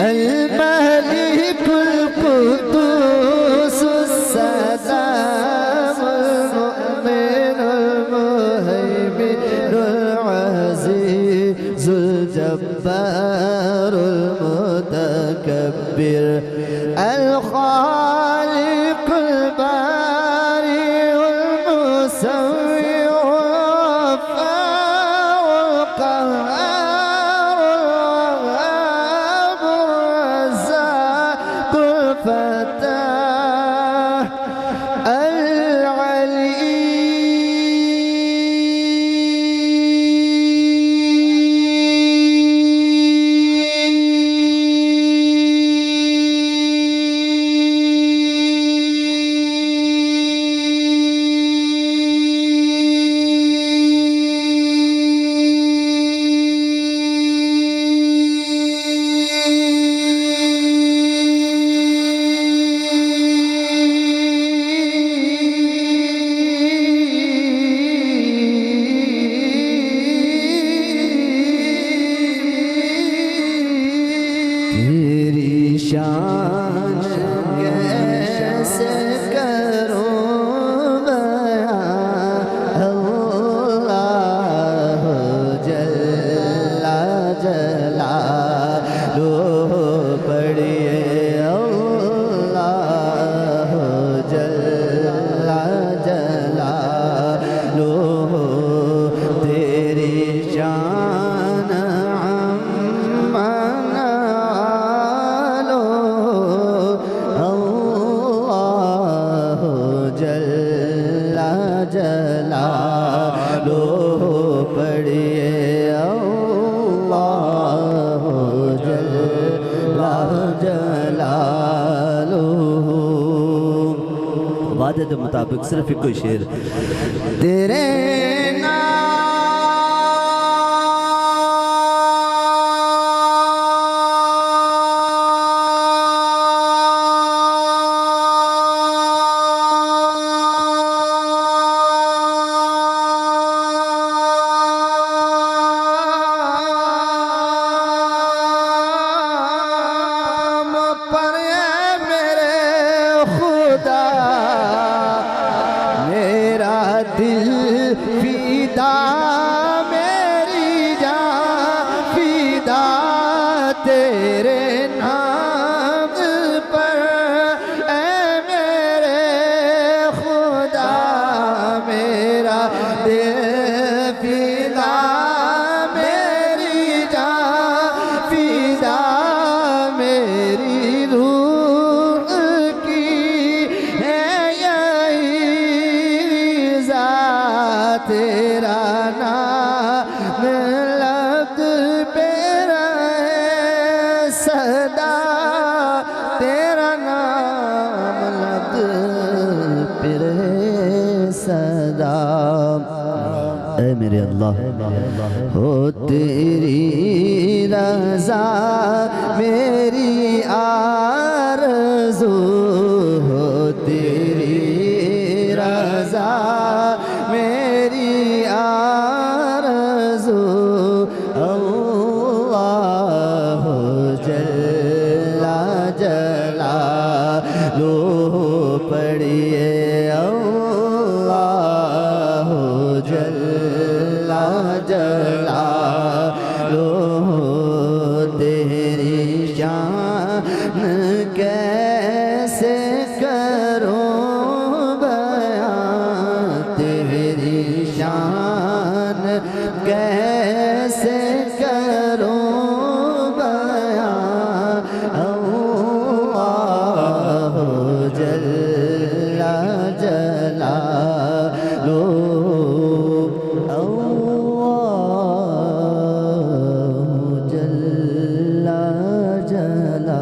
الملك القدوس السلام المؤمن المهيمن العزيز الجبار المتكبر الخالق البارئ المسوي الغفار القهار الوهاب الرزاق الفتاح تیری شان کیسے کروں بیان اللہ جل جلالہ پڑھیے اللہ جل جلالہ تیری شان جلالو پڑھیے اللہ جل جلالو وعدے دے مطابق صرف ایک کوئی شعر تیرے دل فدا میری جان فدا تیرے نام پر اے میرے خدا میرا دل فدا میری جان فدا میری روح کی ہے تیرا نام لب پہ رہے صدا تیرا نام لب پہ رہے صدا اے میرے اللہ ہو تیری رضا میری آرزو ہو تیری رضا میری آرزو اللہ جل جلالہ پڑھیے اللہ جل جل جلالہ